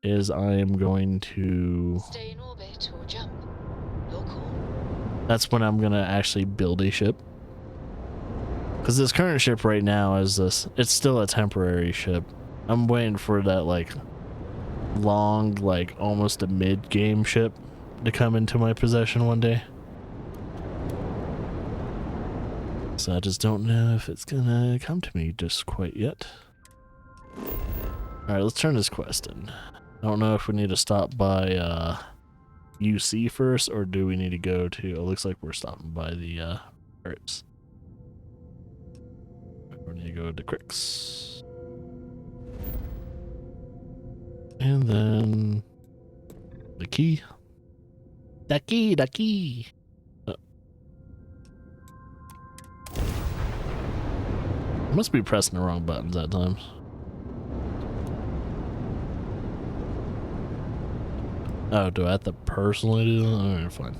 is I am going to stay in orbit or jump. Your call. That's when I'm gonna actually build a ship. Because this current ship right now is it's still a temporary ship. I'm waiting for that like long, like almost a mid-game ship to come into my possession one day. So I just don't know if it's gonna come to me just quite yet. Alright, let's turn this quest in. I don't know if we need to stop by UC first, or do we need to go to... It looks like we're stopping by the pirates. We need to go to Crix. And then... the key. The key! I must be pressing the wrong buttons at times. Oh, do I have to personally do that? Alright, fine.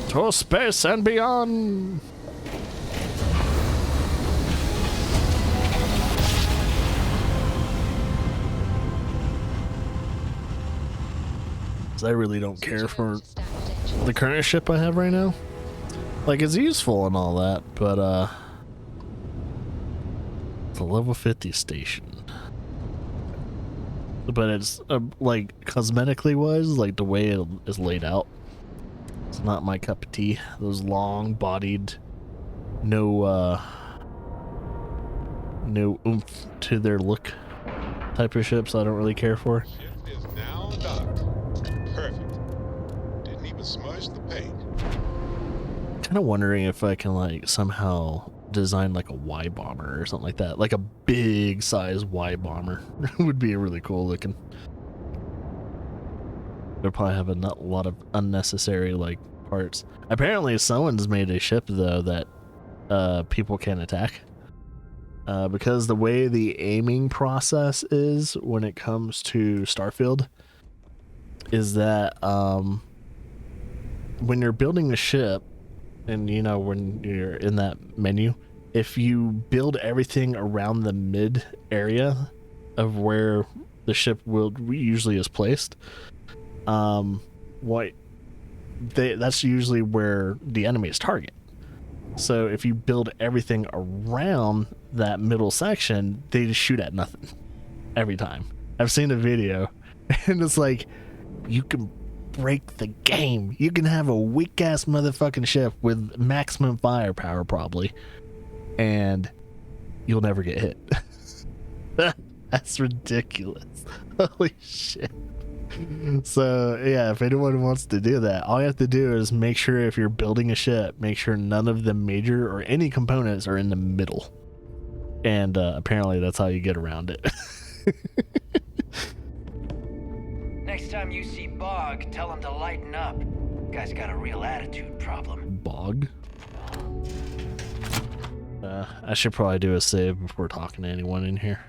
To space and beyond! I really don't care for the current ship I have right now. Like, it's useful and all that, but it's a level 50 station. But it's like cosmetically wise, like the way it is laid out, it's not my cup of tea. Those long bodied, no oomph to their look type of ships I don't really care for. Ship is now docked. Perfect. Didn't even smudge the paint. Kind of wondering if I can like somehow design like a Y bomber or something like that, like a big size Y bomber. Would be really cool looking. They'll probably have a lot of unnecessary like parts. Apparently someone's made a ship though that people can attack, because the way the aiming process is when it comes to Starfield is that when you're building a ship, and you know, when you're in that menu, if you build everything around the mid area of where the ship usually is placed, that's usually where the enemy's target. So if you build everything around that middle section, they just shoot at nothing every time. I've seen a video and it's like, you can break the game. You can have a weak ass motherfucking ship with maximum firepower probably, and you'll never get hit. That's ridiculous. Holy shit. So yeah, if anyone wants to do that, all you have to do is make sure, if you're building a ship, make sure none of the major or any components are in the middle, and apparently that's how you get around it. Next time you see Bog, tell him to lighten up. Guy's got a real attitude problem. Bog? I should probably do a save before talking to anyone in here.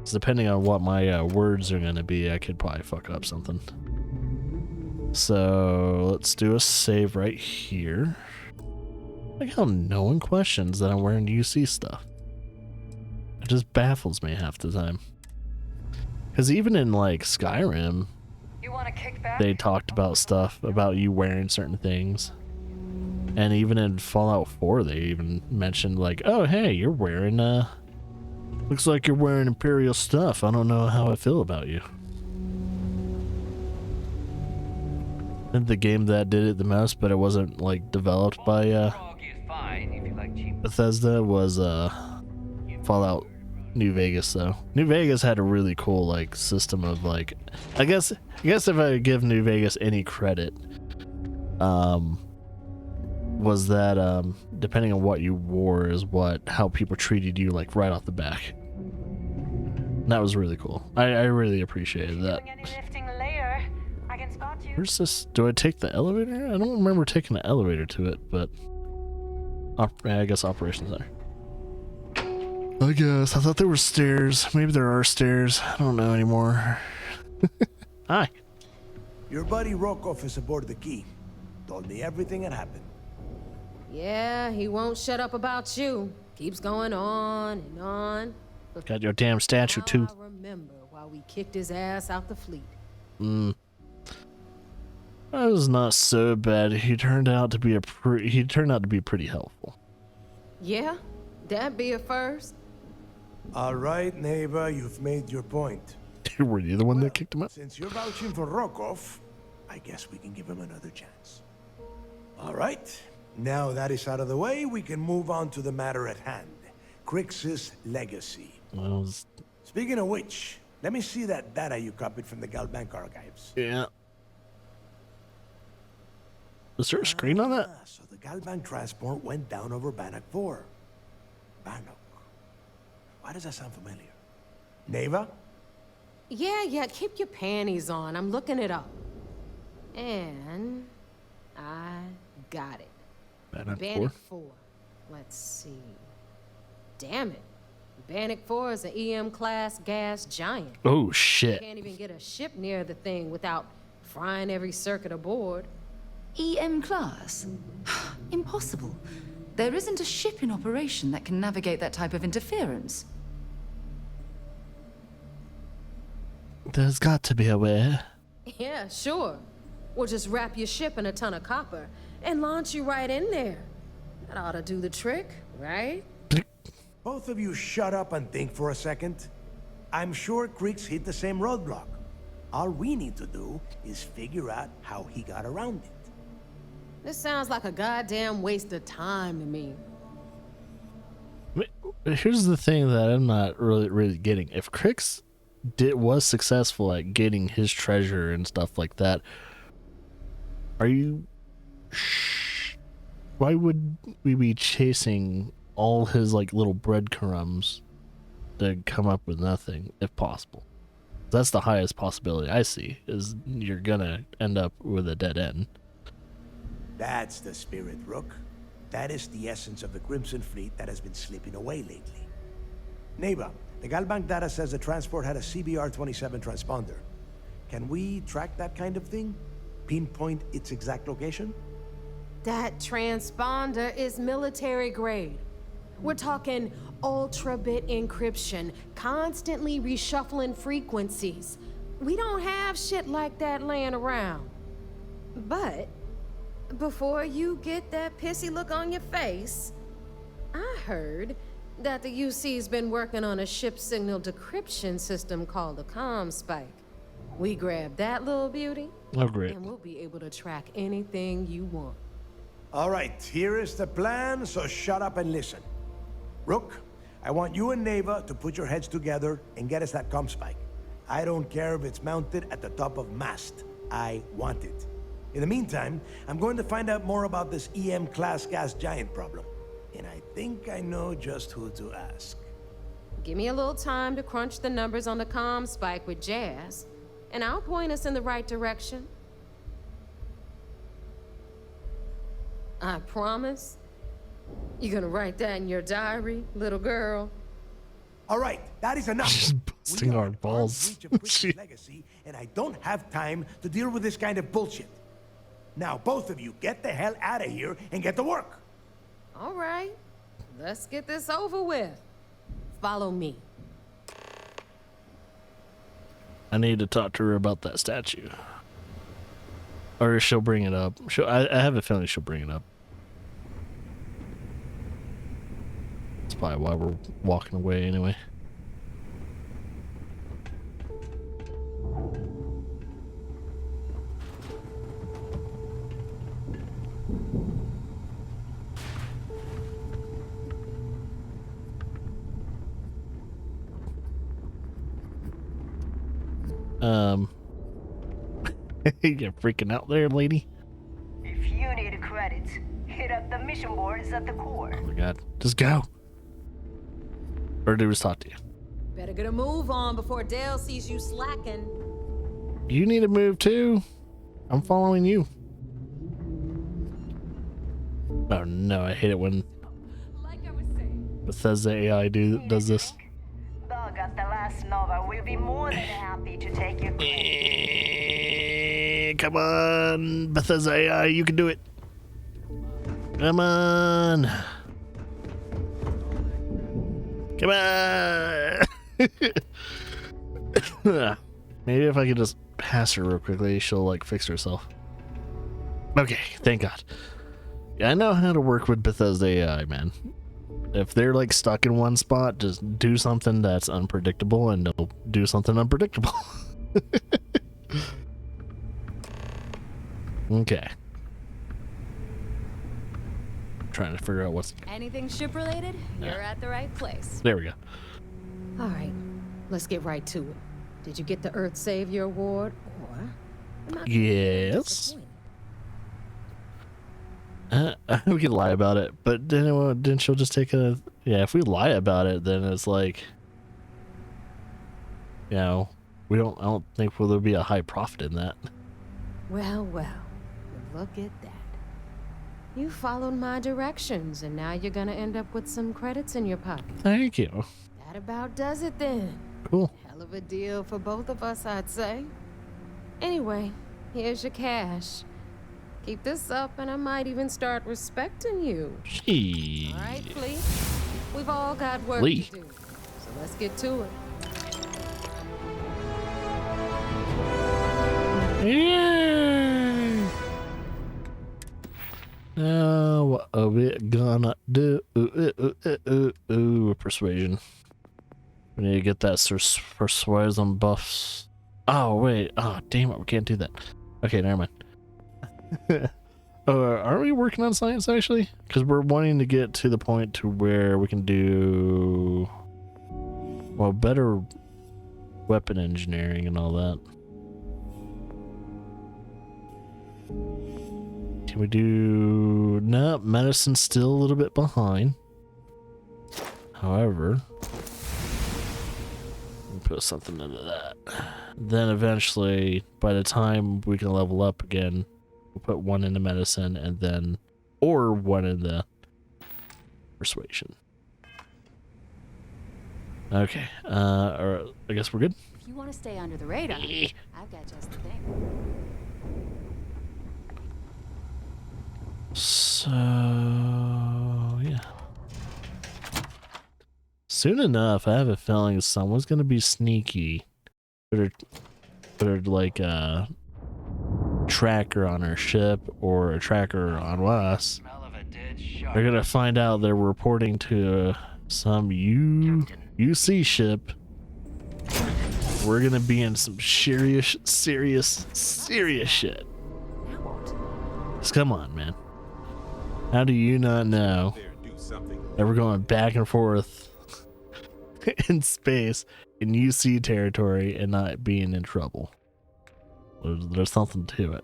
So depending on what my words are going to be, I could probably fuck up something. So let's do a save right here. Like how no one questions that I'm wearing UC stuff. It just baffles me half the time. Because even in like Skyrim, they talked about stuff about you wearing certain things. And even in Fallout 4, they even mentioned like, oh hey, you're wearing looks like you're wearing Imperial stuff. I don't know how I feel about you. And the game that did it the most, but it wasn't like developed by Bethesda, was Fallout New Vegas. Though New Vegas had a really cool like system of like, I guess if I give New Vegas any credit, was that depending on what you wore is how people treated you like right off the back. And that was really cool. I really appreciated that. Where's this? Do I take the elevator? I don't remember taking the elevator to it, but I guess operations center. I guess. I thought there were stairs. Maybe there are stairs. I don't know anymore. Hi. Your buddy Rokov is aboard the Key. Told me everything that happened. Yeah, he won't shut up about you. Keeps going on and on. Got your damn statue too. I remember while we kicked his ass out the fleet. That was not so bad. He turned out to be pretty helpful. Yeah, that'd be a first. All right, neighbor, you've made your point. Were you the one that kicked him out? Since you're vouching for Rokov, I guess we can give him another chance. All right, now that is out of the way, we can move on to the matter at hand. Crix's legacy. Well, Speaking of which, let me see that data you copied from the Galbank archives. yeah. Is there a screen on that? So the Galbank transport went down over Bannock 4. Bannock. Why does that sound familiar? Neva? Yeah, keep your panties on. I'm looking it up. And I got it. Bannock 4? Let's see. Damn it. Bannock 4 is an EM-class gas giant. Oh, shit. Can't even get a ship near the thing without frying every circuit aboard. EM class? Impossible. There isn't a ship in operation that can navigate that type of interference. There's got to be a way. Yeah, sure. We'll just wrap your ship in a ton of copper and launch you right in there. That ought to do the trick, right? Both of you shut up and think for a second. I'm sure Creeks hit the same roadblock. All we need to do is figure out how he got around it. This sounds like a goddamn waste of time to me. Here's the thing that I'm not really getting. If Crix was successful at getting his treasure and stuff like that, why would we be chasing all his like little breadcrumbs to come up with nothing if possible? That's the highest possibility I see, is you're gonna end up with a dead end. That's the spirit, Rook. That is the essence of the Crimson Fleet that has been slipping away lately. Neighbor, the Galbank data says the transport had a CBR-27 transponder. Can we track that kind of thing? Pinpoint its exact location? That transponder is military grade. We're talking ultra-bit encryption, constantly reshuffling frequencies. We don't have shit like that laying around. But before you get that pissy look on your face, I heard that the UC's been working on a ship signal decryption system called a comm spike. We grab that little beauty, Oh, great. and we'll be able to track anything you want. All right, here is the plan, so shut up and listen. Rook, I want you and Neva to put your heads together and get us that comm spike. I don't care if it's mounted at the top of mast. I want it. In the meantime, I'm going to find out more about this EM-class gas giant problem. And I think I know just who to ask. Give me a little time to crunch the numbers on the comm spike with Jazz, and I'll point us in the right direction. I promise. You gonna write that in your diary, little girl? All right, that is enough. Just busting We are our on balls. reach of Chris's legacy, and I don't have time to deal with this kind of bullshit. Now, both of you, get the hell out of here and get to work. All right, let's get this over with. Follow me. I need to talk to her about that statue. Or she'll bring it up. I have a feeling she'll bring it up. That's probably why we're walking away anyway. You're freaking out there, lady. If you need credits, hit up the mission boards at the core. Oh my god. Just go. Or do we just talk to you? Better get a move on before Dale sees you slacking. You need to move too. I'm following you. Oh no, I hate it when Like I was saying. Bethesda AI does this. Dog at the last Nova will be more than happy to take your credit. Come on, Bethesda AI, you can do it. Come on. Come on! Maybe if I could just pass her real quickly, she'll like fix herself. Okay, thank God. Yeah, I know how to work with Bethesda AI, man. If they're like stuck in one spot, just do something that's unpredictable and they'll do something unpredictable. Okay. Trying to figure out what's... Anything ship related? You're at the right place. There we go. All right, let's get right to it. Did you get the Earth Savior Award, or am I Yes. disappointed? We can lie about it, but then she'll just take a... Yeah, if we lie about it, then it's like... You know, I don't think there'll be a high profit in that. Well, look at that. You followed my directions, and now you're gonna end up with some credits in your pocket. Thank you. That about does it then. Cool. Hell of a deal for both of us, I'd say. Anyway, here's your cash. Keep this up, and I might even start respecting you. Gee. All right, Flea. We've all got work Flea. to do, so let's get to it. Yay! Now what are we gonna do? Persuasion. We need to get that persuasion buffs. Oh wait. Oh damn it, we can't do that. Okay, never mind. Aren't we working on science actually? Because we're wanting to get to the point to where we can do better weapon engineering and all that. Can we do... No, medicine's still a little bit behind. However, we'll put something into that. Then eventually, by the time we can level up again, we'll put one into medicine and then... Or one in the persuasion. Okay, or I guess we're good. If you want to stay under the radar, I've got just the thing. So yeah. Soon enough, I have a feeling someone's gonna be sneaky. Put like a tracker on our ship or a tracker on us. Smell of a dead shark. They're gonna find out they're reporting to some UC ship. We're gonna be in some serious shit. Now what? Just come on, man. How do you not know There, do something. that we're going back and forth in space in UC territory and not being in trouble? There's something to it.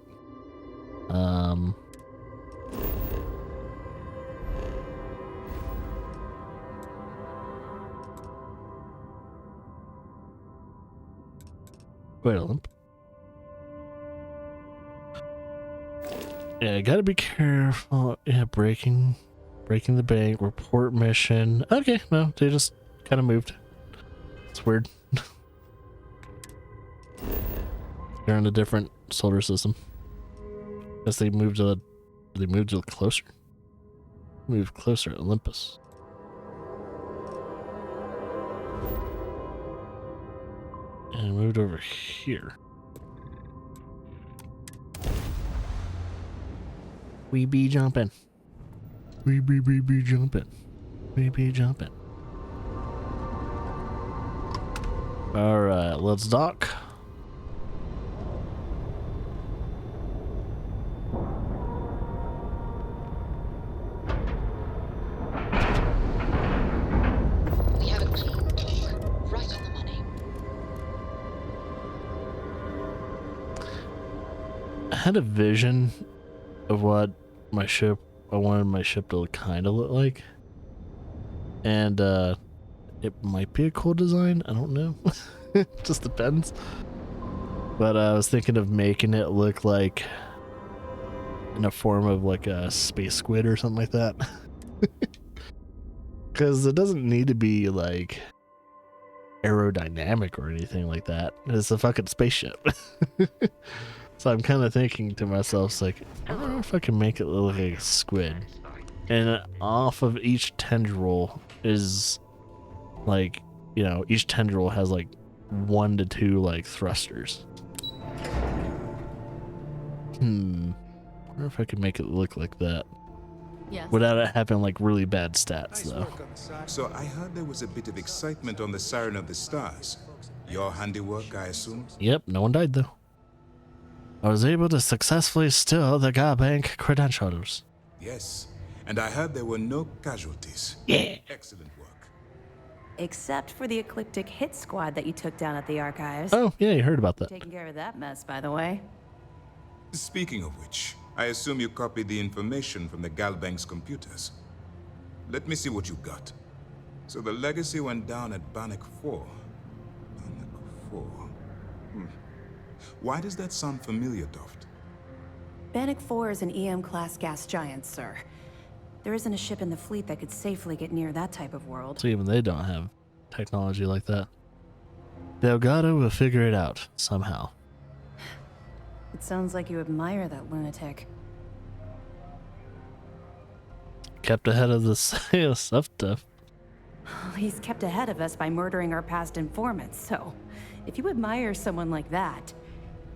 Wait a limp. Yeah, gotta be careful. Yeah, breaking the bank, report mission. Okay, no, they just kind of moved. It's weird. They're in a different solar system. Guess they moved to closer. Moved closer to Olympus. And moved over here. We be jumping. We be jumping. We be jumping. Alright, let's dock. We have a clean dock, right on the money. I had a vision of what I wanted my ship to kind of look like. And it might be a cool design, I don't know. Just depends. But I was thinking of making it look like in a form of like a space squid or something like that. Because it doesn't need to be like aerodynamic or anything like that. It's a fucking spaceship. So I'm kind of thinking to myself, it's like, I don't know if I can make it look like a squid. And off of each tendril is Like, you know, each tendril has like 1 to 2 like thrusters. I wonder if I could make it look like that Yes. without it having like really bad stats though. So I heard there was a bit of excitement on the Siren of the Stars. Your handiwork, I assume? Yep, no one died though. I was able to successfully steal the Garbank credentials. Yes. And I heard there were no casualties. Yeah. Excellent work. Except for the eclectic hit squad that you took down at the archives. Oh, yeah, you heard about that. Taking care of that mess, by the way. Speaking of which, I assume you copied the information from the Galbank's computers. Let me see what you got. So the legacy went down at Bannock 4. Bannock 4. Why does that sound familiar, Toft? Bannock 4 is an EM-class gas giant, sir. There isn't a ship in the fleet that could safely get near that type of world. So even they don't have technology like that. Delgado will figure it out somehow. It sounds like you admire that lunatic. Kept ahead of the stuff. He's kept ahead of us by murdering our past informants, so if you admire someone like that,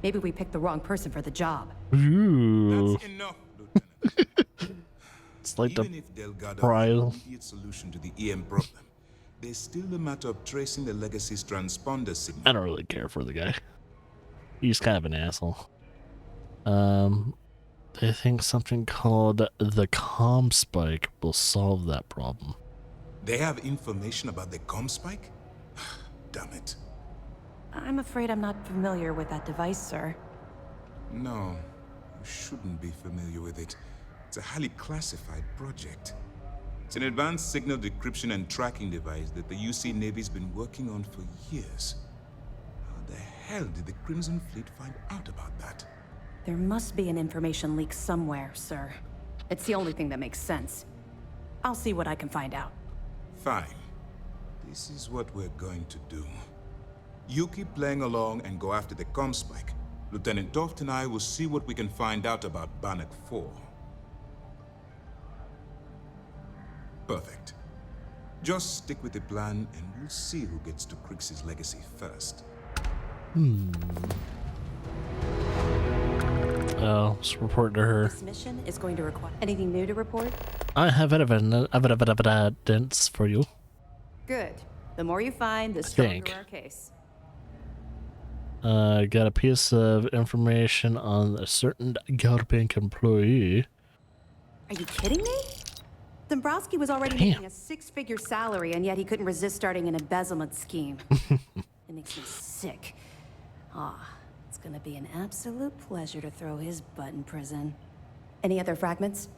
maybe we picked the wrong person for the job. Ooh. That's enough, Lieutenant. It's like Even the if Delgado pride. has an immediate solution to the EM problem, there's still a matter of tracing the legacy's transponder signal. I don't really care for the guy. He's kind of an asshole. They think something called the comm spike will solve that problem. They have information about the comm spike? Damn it. I'm afraid I'm not familiar with that device, sir. No, you shouldn't be familiar with it. It's a highly classified project. It's an advanced signal decryption and tracking device that the UC Navy's been working on for years. How the hell did the Crimson Fleet find out about that? There must be an information leak somewhere, sir. It's the only thing that makes sense. I'll see what I can find out. Fine. This is what we're going to do. You keep playing along and go after the comm spike. Lieutenant Toft and I will see what we can find out about Bannock 4. Perfect. Just stick with the plan and we'll see who gets to Crix's legacy first. Oh, let's report to her. This mission is going to require anything new to report? I have evidence for you. Good. The more you find, the think. stronger our case. Got a piece of information on a certain Garbank employee. Are you kidding me? Dombrowski was already making a 6-figure salary, and yet he couldn't resist starting an embezzlement scheme. It makes me sick. It's gonna be an absolute pleasure to throw his butt in prison. Any other fragments?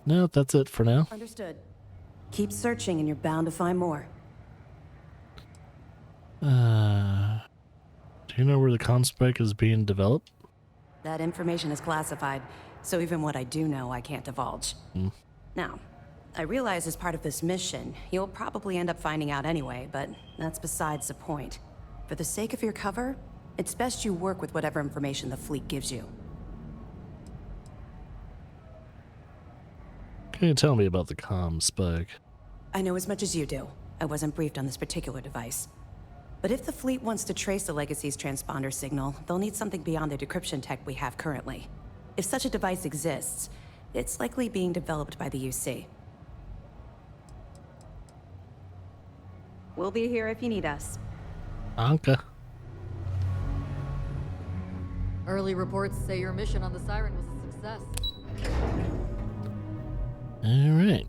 No, that's it for now. Understood. Keep searching, and you're bound to find more. Do you know where the comm spike is being developed? That information is classified, so even what I do know, I can't divulge. Now, I realize as part of this mission, you'll probably end up finding out anyway, but that's besides the point. For the sake of your cover, it's best you work with whatever information the fleet gives you. Can you tell me about the comm spike? I know as much as you do. I wasn't briefed on this particular device. But if the fleet wants to trace the Legacy's transponder signal, they'll need something beyond the decryption tech we have currently. If such a device exists, it's likely being developed by the UC. We'll be here if you need us. Anka. Early reports say your mission on the Siren was a success. Alright.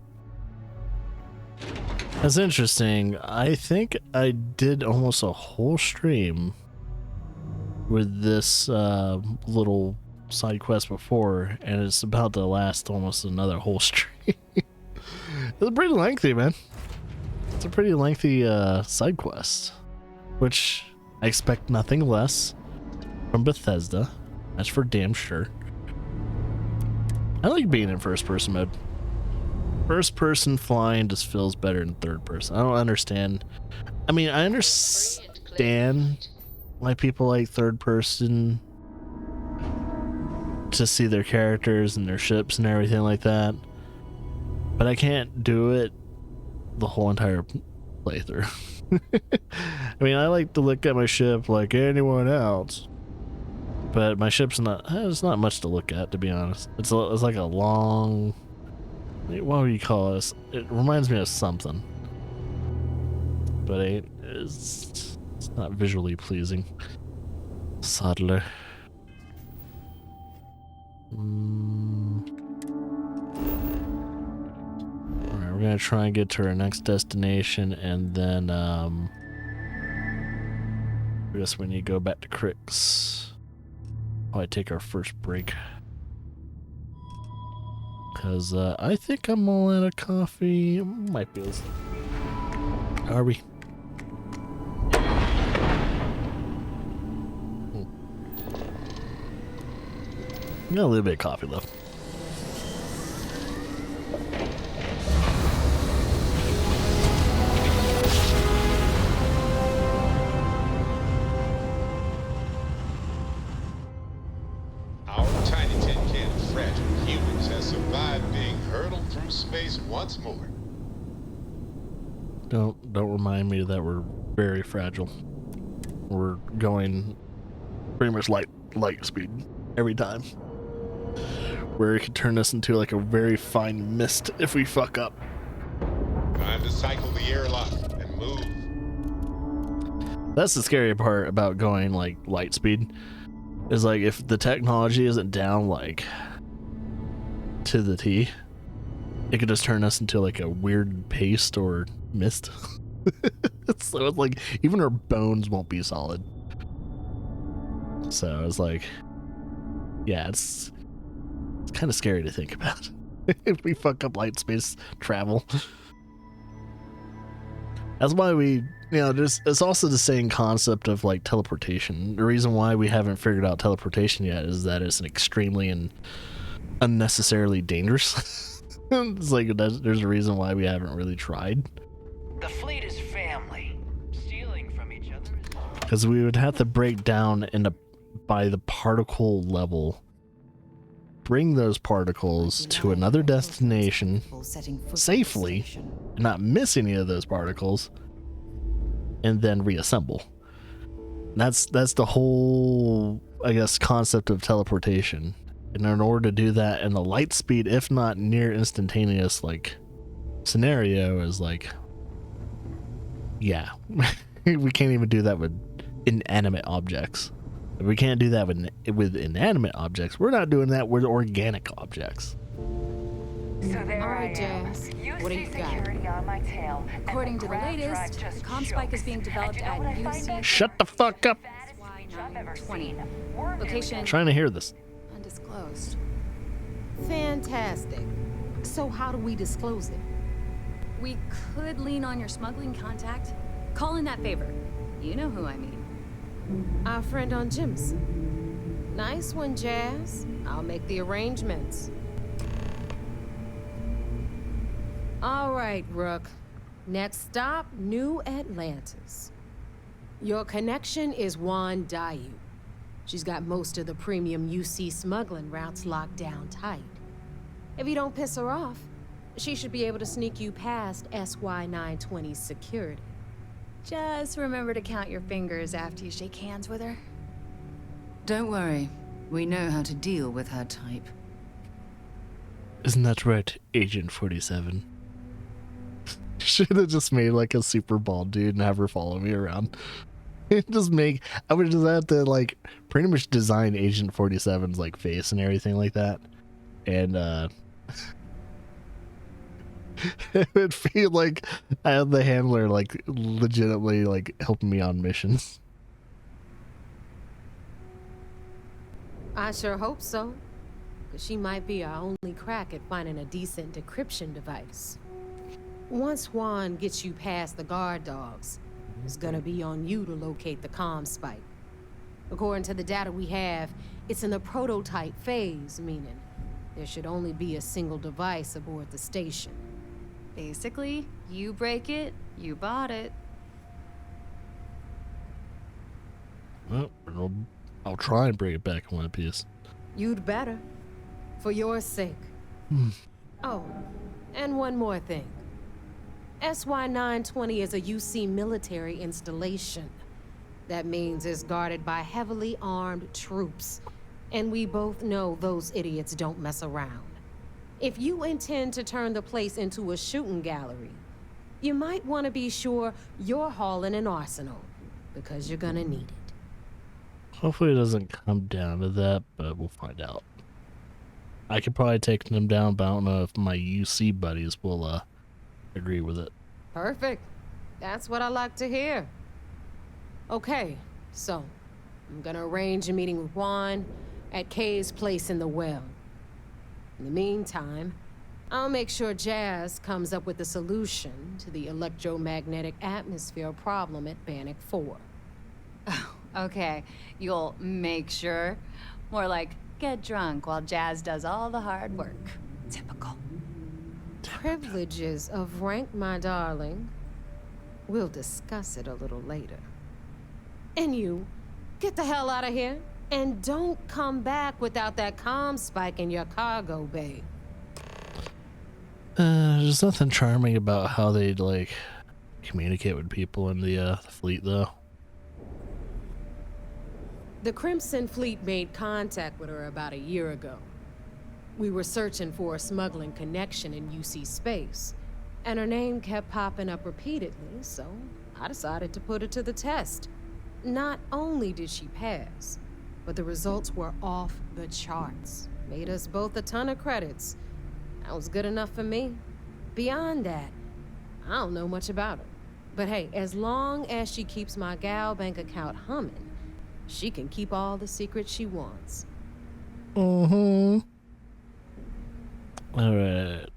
That's interesting. I think I did almost a whole stream with this little side quest before, and it's about to last almost another whole stream. It's pretty lengthy, man. It's a pretty lengthy side quest, which I expect nothing less from Bethesda. That's for damn sure. I like being in first-person mode. First-person flying just feels better than third-person. I don't understand. I mean, I understand why people like third-person to see their characters and their ships and everything like that, but I can't do it the whole entire playthrough. I mean, I like to look at my ship like anyone else, but my ship's not. There's not much to look at, to be honest. It's like a long. What would you call this? It reminds me of something, but it's not visually pleasing. Sadly. Alright, we're gonna try and get to our next destination, and then I guess we need to go back to Crix. Probably take our first break, because I think I'm all out of coffee. Might be. Are we? Got a little bit of coffee left. Our tiny tin can of fragile humans has survived being hurtled through space once more. Don't remind me that we're very fragile. We're going pretty much light speed every time, where it could turn us into like a very fine mist if we fuck up. Time to cycle the airlock and move. That's the scary part about going like light speed, is like if the technology isn't down like to the T, it could just turn us into like a weird paste or mist. So it's like even our bones won't be solid. So it's like, yeah, it's kind of scary to think about if we fuck up light space travel. That's why it's also the same concept of like teleportation. The reason why we haven't figured out teleportation yet is that it's an extremely and unnecessarily dangerous. It's like there's a reason why we haven't really tried. The fleet is family. Stealing from each other is... Because we would have to break down by the particle level, bring those particles to another destination safely, and not miss any of those particles, and then reassemble. That's the whole, I guess, concept of teleportation. And in order to do that in the light speed, if not near instantaneous, like scenario, is like, yeah, we can't even do that with inanimate objects. If we can't do that with inanimate objects, we're not doing that with organic objects. So there All right, I am. Jazz. You What do see you got? security on my tail. and According to the grab drive latest, just the ComSpike is being chokes. developed And you know at what I find UC. Shut the fuck up. fattest speech I've ever 20. seen. We're doing Location I'm trying to hear this. undisclosed. Fantastic. So how do we disclose it? We could lean on your smuggling contact. Call in that favor. You know who I mean. Our friend on Jimson. Nice one, Jazz. I'll make the arrangements. All right, Rook. Next stop, New Atlantis. Your connection is Juan Dayu. She's got most of the premium UC smuggling routes locked down tight. If you don't piss her off, she should be able to sneak you past SY-920's security. Just remember to count your fingers after you shake hands with her. Don't worry. We know how to deal with her type. Isn't that right, Agent 47? Should have just made like a super bald dude and have her follow me around. I would just have to like pretty much design Agent 47's like face and everything like that. And it would feel like I had the handler like legitimately like helping me on missions. I sure hope so. Because she might be our only crack at finding a decent decryption device. Once Juan gets you past the guard dogs, it's gonna be on you to locate the comm spike. According to the data we have, it's in the prototype phase, meaning there should only be a single device aboard the station. Basically, you break it, you bought it. Well, I'll try and bring it back in one piece. You'd better. For your sake. Oh, and one more thing. SY-920 is a UC military installation. That means it's guarded by heavily armed troops. And we both know those idiots don't mess around. If you intend to turn the place into a shooting gallery, you might want to be sure you're hauling an arsenal, because you're gonna need it. Hopefully it doesn't come down to that, but we'll find out. I could probably take them down, but I don't know if my UC buddies will agree with it. Perfect. That's what I like to hear. Okay, so I'm gonna arrange a meeting with Juan at Kay's place in the well. In the meantime, I'll make sure Jazz comes up with a solution to the electromagnetic atmosphere problem at Bannock 4. Oh, okay. You'll make sure. More like get drunk while Jazz does all the hard work. Typical. Privileges of rank, my darling. We'll discuss it a little later. And you, get the hell out of here. And don't come back without that comm spike in your cargo bay. There's nothing charming about how they like communicate with people in the fleet, though. The Crimson Fleet made contact with her about a year ago. We were searching for a smuggling connection in UC space, and her name kept popping up repeatedly, so I decided to put her to the test. Not only did she pass, but the results were off the charts. Made us both a ton of credits. That was good enough for me. Beyond that, I don't know much about her. But hey, as long as she keeps my gal bank account humming, she can keep all the secrets she wants. Mm-hmm. Alright.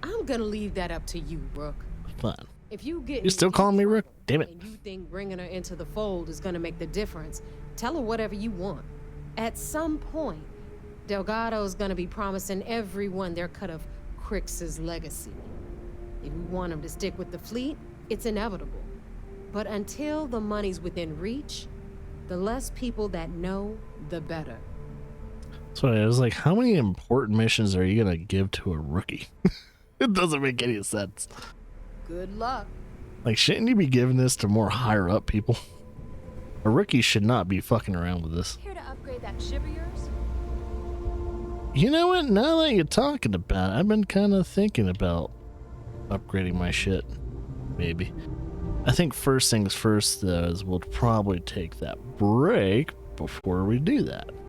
I'm gonna leave that up to you, Rook. Fine. If you get You're still calling me Rook? Damn it. and you think bringing her into the fold is gonna make the difference, tell her whatever you want. At some point, Delgado's gonna be promising everyone their cut of Crix's legacy. If we want him to stick with the fleet, it's inevitable. But until the money's within reach, the less people that know, the better. So I was like, how many important missions are you gonna give to a rookie? It doesn't make any sense. Good luck. Like, shouldn't you be giving this to more higher up people? A rookie should not be fucking around with this. Here to upgrade that ship of yours? You know what? Now that you're talking about it, I've been kind of thinking about upgrading my shit. Maybe. I think first things first, though, is we'll probably take that break before we do that.